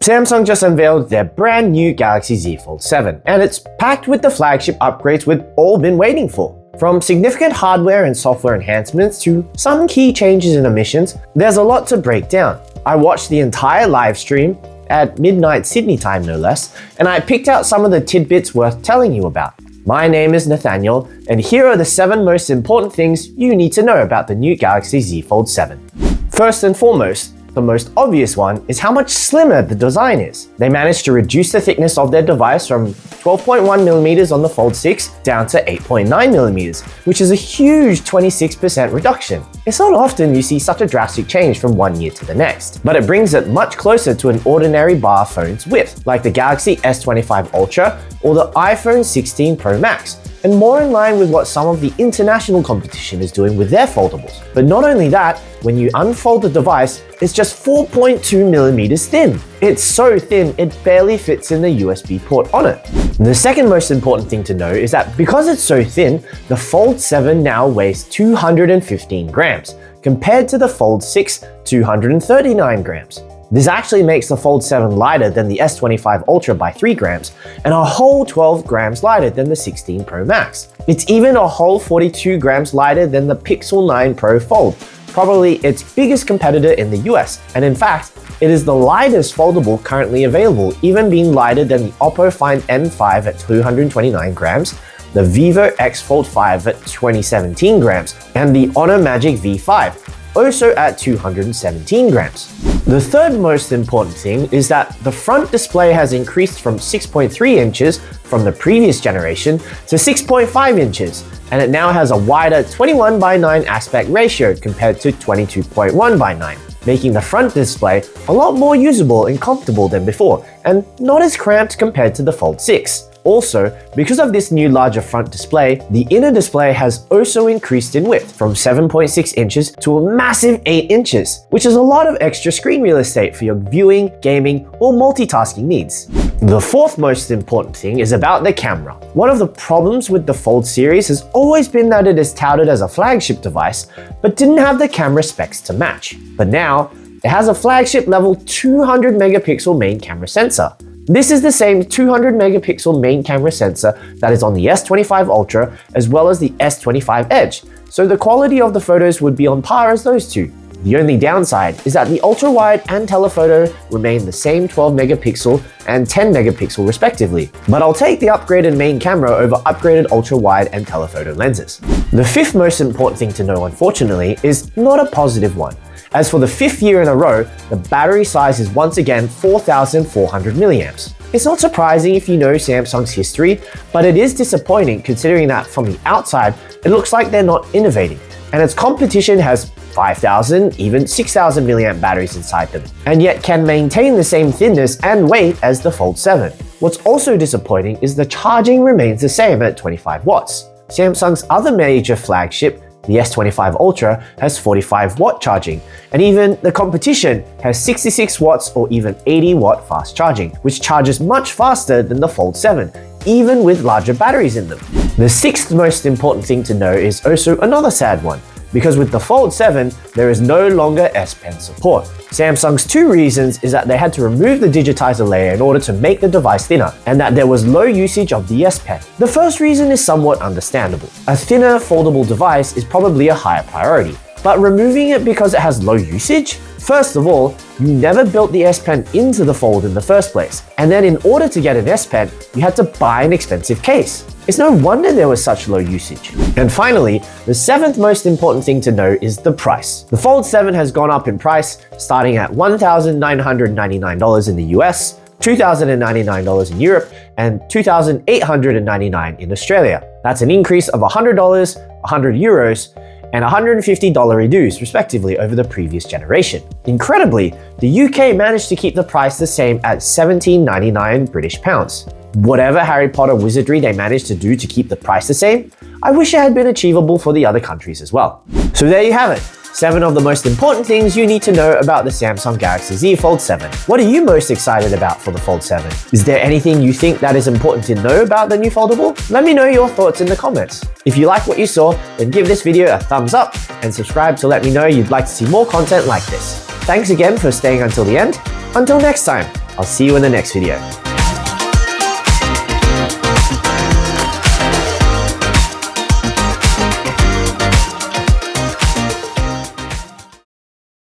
Samsung just unveiled their brand new Galaxy Z Fold 7, and it's packed with the flagship upgrades we've all been waiting for. From significant hardware and software enhancements to some key changes in emissions, there's a lot to break down. I watched the entire live stream at midnight Sydney time no less, and I picked out some of the tidbits worth telling you about. My name is Nathaniel, and here are the 7 most important things you need to know about the new Galaxy Z Fold 7. First and foremost, the most obvious one is how much slimmer the design is. They managed to reduce the thickness of their device from 12.1mm on the Fold 6 down to 8.9mm, which is a huge 26% reduction. It's not often you see such a drastic change from one year to the next, but it brings it much closer to an ordinary bar phone's width, like the Galaxy S25 Ultra or the iPhone 16 Pro Max, and more in line with what some of the international competition is doing with their foldables. But not only that, when you unfold the device, it's just 4.2mm thin. It's so thin, it barely fits in the USB port on it. And the second most important thing to know is that because it's so thin, the Fold 7 now weighs 215 grams, compared to the Fold 6, 239 grams. This actually makes the Fold 7 lighter than the S25 Ultra by 3 grams, and a whole 12 grams lighter than the 16 Pro Max. It's even a whole 42 grams lighter than the Pixel 9 Pro Fold, probably its biggest competitor in the US, and in fact, it is the lightest foldable currently available, even being lighter than the Oppo Find N5 at 229 grams, the Vivo X Fold 5 at 2017 grams, and the Honor Magic V5, also at 217 grams. The third most important thing is that the front display has increased from 6.3 inches from the previous generation to 6.5 inches, and it now has a wider 21:9 aspect ratio compared to 22.1:9, making the front display a lot more usable and comfortable than before, and not as cramped compared to the Fold 6. Also, because of this new larger front display, the inner display has also increased in width from 7.6 inches to a massive 8 inches, which is a lot of extra screen real estate for your viewing, gaming, or multitasking needs. The fourth most important thing is about the camera. One of the problems with the Fold series has always been that it is touted as a flagship device, but didn't have the camera specs to match. But now, it has a flagship level 200 megapixel main camera sensor. This is the same 200 megapixel main camera sensor that is on the S25 Ultra as well as the S25 Edge, so the quality of the photos would be on par as those two. The only downside is that the ultra-wide and telephoto remain the same 12 megapixel and 10 megapixel respectively, but I'll take the upgraded main camera over upgraded ultra-wide and telephoto lenses. The fifth most important thing to know, unfortunately, is not a positive one. As for the 5th year in a row, the battery size is once again 4,400 milliamps. It's not surprising if you know Samsung's history, but it is disappointing considering that from the outside, it looks like they're not innovating, and its competition has 5,000, even 6,000 milliamp batteries inside them, and yet can maintain the same thinness and weight as the Fold 7. What's also disappointing is the charging remains the same at 25 watts. Samsung's other major flagship, the S25 Ultra, has 45 watt charging, and even the competition has 66 watts or even 80 watt fast charging, which charges much faster than the Fold 7, even with larger batteries in them. The sixth most important thing to know is also another sad one, because with the Fold 7, there is no longer S Pen support. Samsung's 2 reasons is that they had to remove the digitizer layer in order to make the device thinner, and that there was low usage of the S Pen. The first reason is somewhat understandable. A thinner foldable device is probably a higher priority, but removing it because it has low usage? First of all, you never built the S Pen into the Fold in the first place, and then in order to get an S Pen, you had to buy an expensive case. It's no wonder there was such low usage. And finally, the 7th most important thing to know is the price. The Fold 7 has gone up in price, starting at $1,999 in the US, $2,099 in Europe, and $2,899 in Australia. That's an increase of $100, 100 euros, and $150 reduced respectively over the previous generation. Incredibly, the UK managed to keep the price the same at £17.99 British pounds. Whatever Harry Potter wizardry they managed to do to keep the price the same, I wish it had been achievable for the other countries as well. So there you have it. 7 of the most important things you need to know about the Samsung Galaxy Z Fold 7. What are you most excited about for the Fold 7? Is there anything you think that is important to know about the new foldable? Let me know your thoughts in the comments. If you like what you saw, then give this video a thumbs up and subscribe to let me know you'd like to see more content like this. Thanks again for staying until the end. Until next time. I'll see you in the next video.